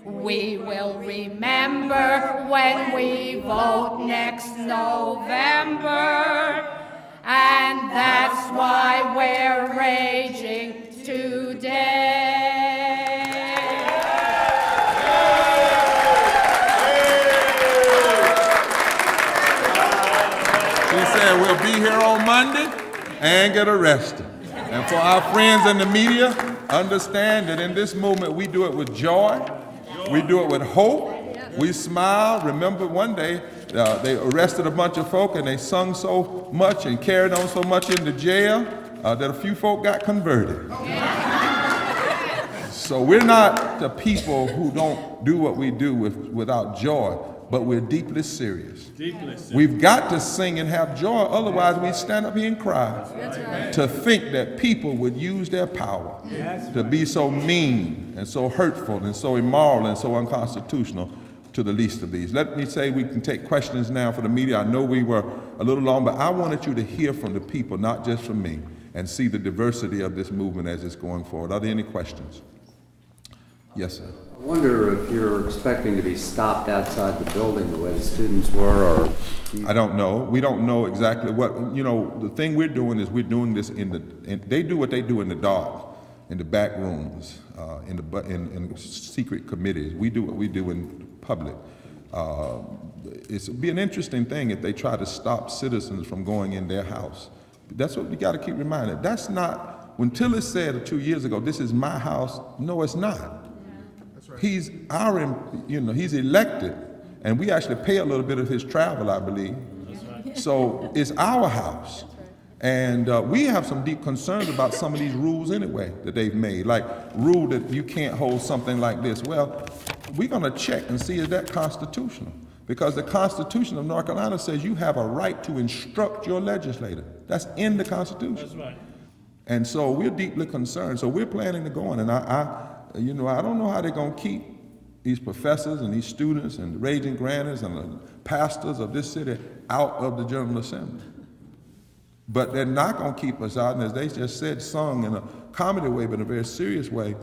We will remember when we vote next November. And that's why we're raging today. She said we'll be here on Monday and get arrested. And for our friends in the media, understand that in this movement we do it with joy, we do it with hope, we smile. Remember one day they arrested a bunch of folk and they sung so much and carried on so much into jail that a few folk got converted. So we're not the people who don't do what we do without joy, but we're deeply serious. We've got to sing and have joy, otherwise we stand up here and cry. That's right. To think that people would use their power to be so mean and so hurtful and so immoral and so unconstitutional to the least of these. Let me say we can take questions now for the media. I know we were a little long, but I wanted you to hear from the people, not just from me, and see the diversity of this movement as it's going forward. Are there any questions? Yes, sir. I wonder if you're expecting to be stopped outside the building the way the students were, or... I don't know. We don't know exactly what, the thing we're doing is we're doing this they do what they do in the dark, in the back rooms, in secret committees. We do what we do in public. It'd be an interesting thing if they try to stop citizens from going in their house. But that's what we got to keep reminded. That's not, when Tillis said 2 years ago, this is my house, no, it's not. He's he's elected, and we actually pay a little bit of his travel, I believe. So it's our house. And we have some deep concerns about some of these rules anyway that they've made, like rule that you can't hold something like this. Well, we're gonna check and see is that constitutional? Because the Constitution of North Carolina says you have a right to instruct your legislator. That's in the Constitution. That's right. And so we're deeply concerned. So we're planning to go in, and I don't know how they're going to keep these professors and these students and the raging grantors and the pastors of this city out of the General Assembly. But they're not going to keep us out, and as they just said, sung in a comedy way, but in a very serious way,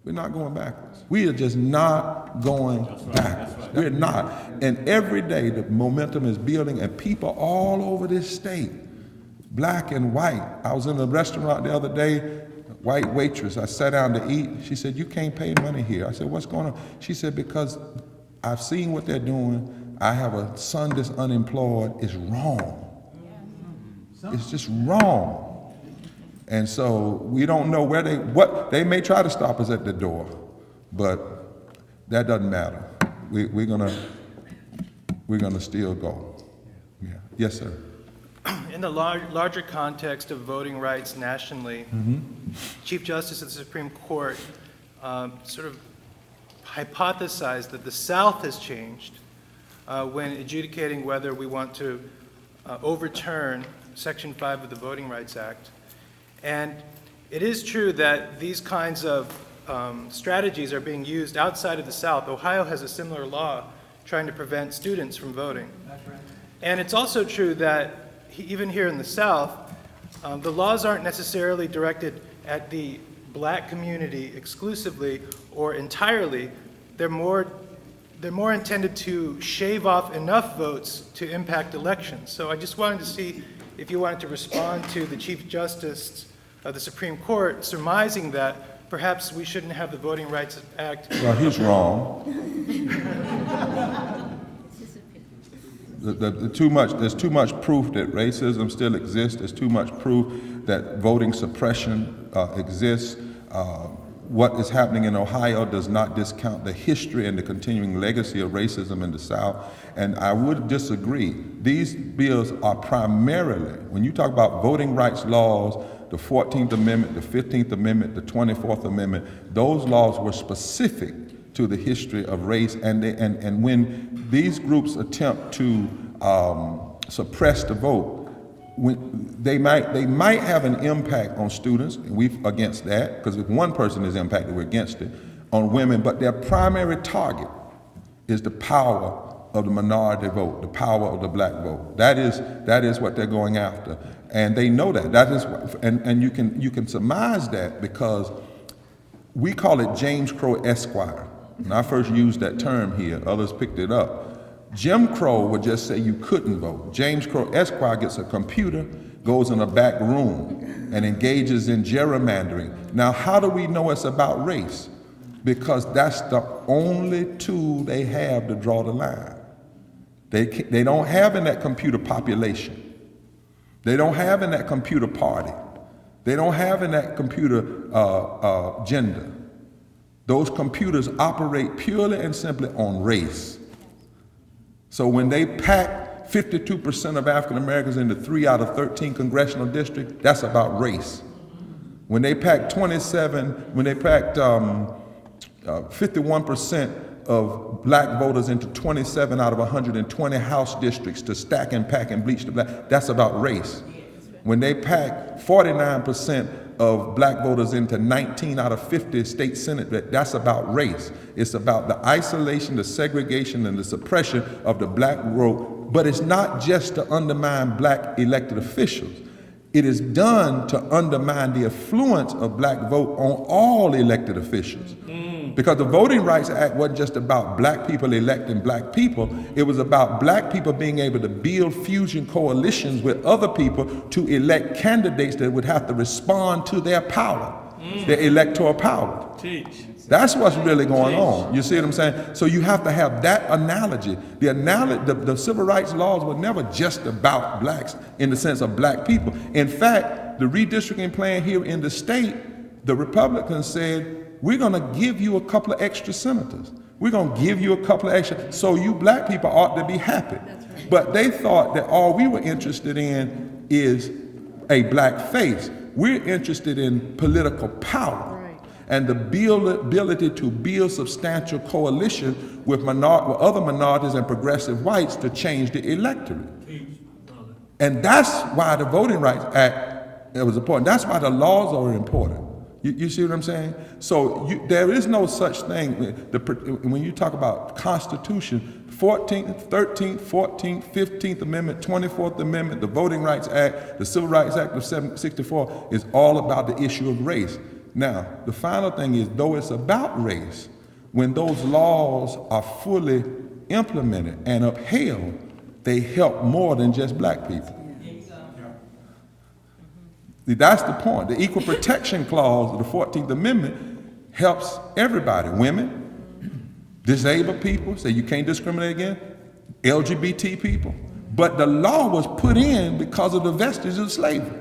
we're not going backwards. We are just not going backwards. We're not. And every day the momentum is building, and people all over this state, black and white. I was in a restaurant the other day, white waitress, I sat down to eat. She said, you can't pay money here. I said, what's going on? She said, because I've seen what they're doing. I have a son that's unemployed. It's wrong. It's just wrong. And so we don't know they may try to stop us at the door, but that doesn't matter. We're gonna still go. Yeah. Yes, sir. In the larger context of voting rights nationally, Chief Justice of the Supreme Court sort of hypothesized that the South has changed when adjudicating whether we want to overturn Section 5 of the Voting Rights Act. And it is true that these kinds of strategies are being used outside of the South. Ohio has a similar law trying to prevent students from voting. And it's also true that even here in the South, the laws aren't necessarily directed at the black community exclusively or entirely. They're more intended to shave off enough votes to impact elections. So I just wanted to see if you wanted to respond to the Chief Justice of the Supreme Court surmising that perhaps we shouldn't have the Voting Rights Act. Well, he's wrong. There's too much proof that racism still exists. There's too much proof that voting suppression exists. What is happening in Ohio does not discount the history and the continuing legacy of racism in the South. And I would disagree. These bills are primarily, when you talk about voting rights laws, the 14th Amendment, the 15th Amendment, the 24th Amendment, those laws were specific to the history of race, and when these groups attempt to suppress the vote, they might have an impact on students, and we're against that, because if one person is impacted, we're against it, on women, but their primary target is the power of the minority vote, the power of the black vote. That is what they're going after, and they know that. That is, and you can surmise that because we call it James Crow Esquire. When I first used that term here, others picked it up. Jim Crow would just say you couldn't vote. James Crow Esquire gets a computer, goes in a back room, and engages in gerrymandering. Now, how do we know it's about race? Because that's the only tool they have to draw the line. They don't have in that computer population. They don't have in that computer party. They don't have in that computer gender. Those computers operate purely and simply on race. So when they pack 52% of African Americans into 3 out of 13 congressional districts, that's about race. When they packed 51% of black voters into 27 out of 120 House districts to stack and pack and bleach the black, that's about race. When they pack 49% of black voters into 19 out of 50 state senate, that's about race. It's about the isolation, the segregation, and the suppression of the black vote. But it's not just to undermine black elected officials. It is done to undermine the affluence of black vote on all elected officials. Because the Voting Rights Act wasn't just about black people electing black people. It was about black people being able to build fusion coalitions with other people to elect candidates that would have to respond to their power, their electoral power. That's what's really going on. You see what I'm saying? So you have to have that analogy. The civil rights laws were never just about blacks in the sense of black people. In fact, the redistricting plan here in the state, the Republicans said, we're going to give you a couple of extra senators. We're going to give you a couple of extra, so you black people ought to be happy. Right. But they thought that all we were interested in is a black face. We're interested in political power. Right. And the ability to build substantial coalition with other minorities and progressive whites to change the electorate. And that's why the Voting Rights Act was important. That's why the laws are important. You see what I'm saying? So there is no such thing. When you talk about Constitution, 14th, 13th, 14th, 15th Amendment, 24th Amendment, the Voting Rights Act, the Civil Rights Act of 1964 is all about the issue of race. Now, the final thing is, though it's about race, when those laws are fully implemented and upheld, they help more than just black people. That's the point. The Equal Protection Clause of the 14th Amendment helps everybody, women, disabled people, say you can't discriminate against, LGBT people. But the law was put in because of the vestiges of slavery.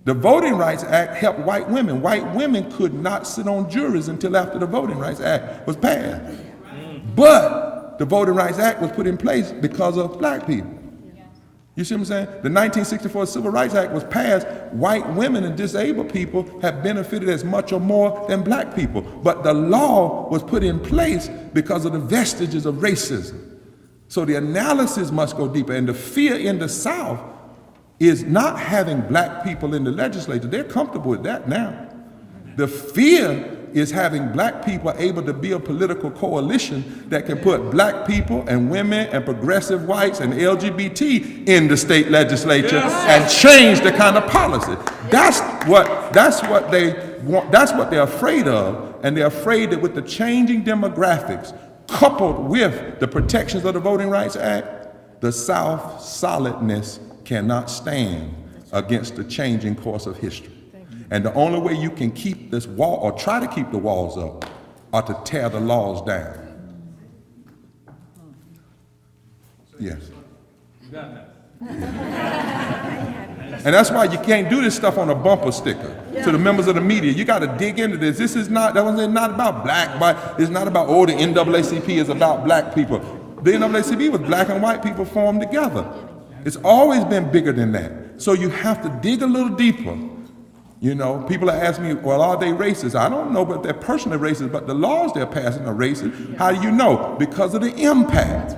The Voting Rights Act helped white women. White women could not sit on juries until after the Voting Rights Act was passed. But the Voting Rights Act was put in place because of black people. You see what I'm saying? The 1964 Civil Rights Act was passed. White women and disabled people have benefited as much or more than black people. But the law was put in place because of the vestiges of racism. So the analysis must go deeper. And the fear in the South is not having black people in the legislature. They're comfortable with that now. The fear is having black people able to build political coalition that can put black people and women and progressive whites and LGBT in the state legislature and change the kind of policy. That's what they want. That's what they're afraid of, and they're afraid that with the changing demographics coupled with the protections of the Voting Rights Act, the South's solidness cannot stand against the changing course of history. And the only way you can keep this wall, or try to keep the walls up, are to tear the laws down. Yes. And that's why you can't do this stuff on a bumper sticker to the members of the media. You got to dig into this. This is not, that was not about black, but it's not about, oh, the NAACP is about black people. The NAACP was black and white people formed together. It's always been bigger than that. So you have to dig a little deeper. You know, people are asking me, well, are they racist? I don't know, but they're personally racist, but the laws they're passing are racist. How do you know? Because of the impact.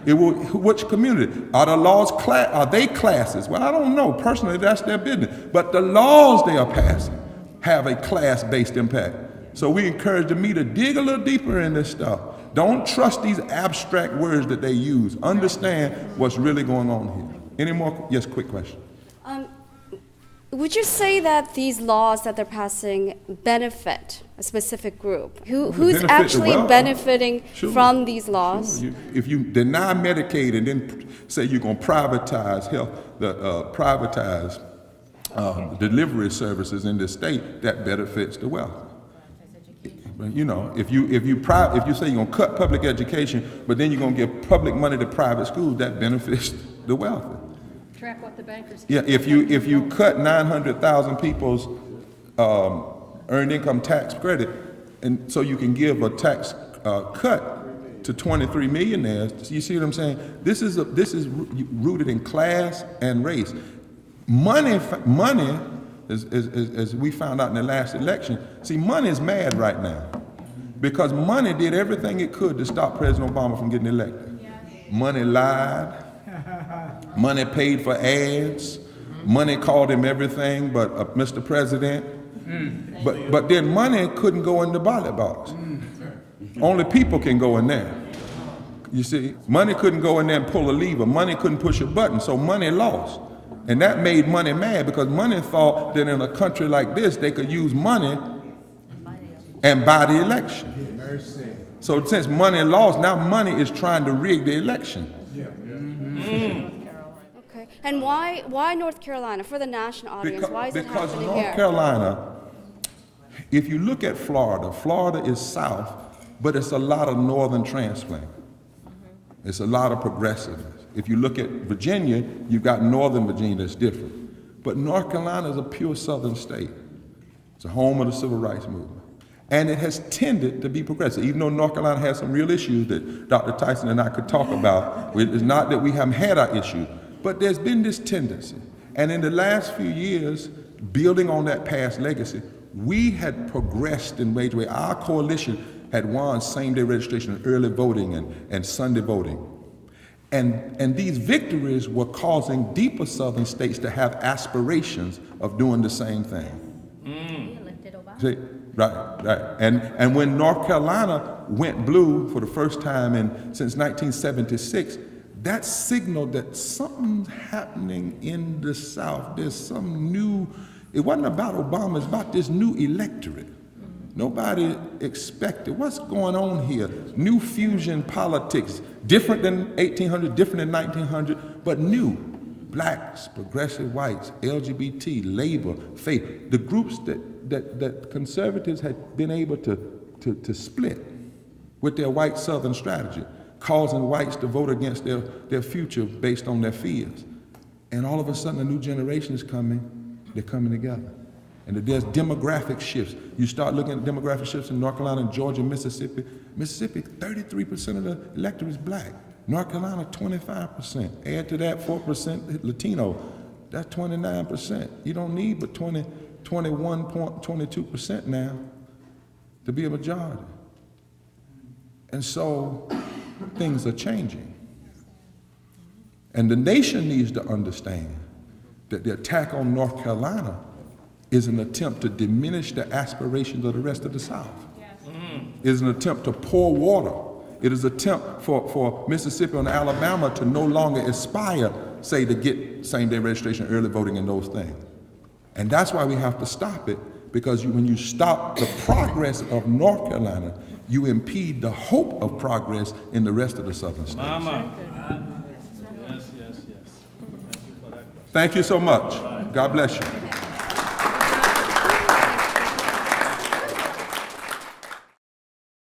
It will, which community? Are the laws, are they classes? Well, I don't know. Personally, that's their business. But the laws they are passing have a class-based impact. So we encourage the media to dig a little deeper in this stuff. Don't trust these abstract words that they use. Understand what's really going on here. Any more? Yes, quick question. Would you say that these laws that they're passing benefit a specific group? Who's benefit the actually wealthy. benefiting Sure. from these laws? Sure. If you deny Medicaid and then say you're going to privatize health, privatize delivery services in the state, that benefits the wealthy. You know, if you say you're going to cut public education, but then you're going to give public money to private schools, that benefits the wealthy. Track what the bankers. Yeah, if you cut 900,000 people's earned income tax credit, and so you can give a tax cut to 23 millionaires. You see what I'm saying? This is rooted in class and race. Money, as we found out in the last election. See, money is mad right now because money did everything it could to stop President Obama from getting elected. Money lied. Money paid for ads. Money called him everything but Mr. President. But then money couldn't go in the ballot box. Only people can go in there. You see, money couldn't go in there and pull a lever. Money couldn't push a button, so money lost. And that made money mad because money thought that in a country like this, they could use money and buy the election. So since money lost, now money is trying to rig the election. Okay. And why North Carolina? For the national audience, why is it Because happening North here? Carolina, if you look at Florida, Florida is south, but it's a lot of northern transplant. It's a lot of progressiveness. If you look at Virginia, you've got northern Virginia that's different. But North Carolina is a pure southern state. It's the home of the civil rights movement. And it has tended to be progressive, even though North Carolina has some real issues that Dr. Tyson and I could talk about. It's not that we haven't had our issues, but there's been this tendency. And in the last few years, building on that past legacy, we had progressed in ways where our coalition had won same-day registration and early voting and Sunday voting. And these victories were causing deeper southern states to have aspirations of doing the same thing. See? Right. And when North Carolina went blue for the first time since 1976, that signaled that something's happening in the South. There's some new, it wasn't about Obama, it's about this new electorate. Nobody expected, what's going on here? New fusion politics, different than 1800, different than 1900, but new. Blacks, progressive whites, LGBT, labor, faith, the groups that conservatives had been able to split with their white southern strategy, causing whites to vote against their future based on their fears. And all of a sudden a new generation is coming, they're coming together. And there's demographic shifts. You start looking at demographic shifts in North Carolina, Georgia, Mississippi. Mississippi, 33% of the electorate is black. North Carolina, 25%. Add to that 4% Latino, that's 29%. You don't need but 21.22% now to be a majority. And so things are changing. And the nation needs to understand that the attack on North Carolina is an attempt to diminish the aspirations of the rest of the South. It is an attempt to pour water. It is an attempt for Mississippi and Alabama to no longer aspire, say, to get same-day registration, early voting, and those things. And that's why we have to stop it, because when you stop the progress of North Carolina, you impede the hope of progress in the rest of the southern states. Mama. Yes. Thank you for that. Thank you so much. God bless you.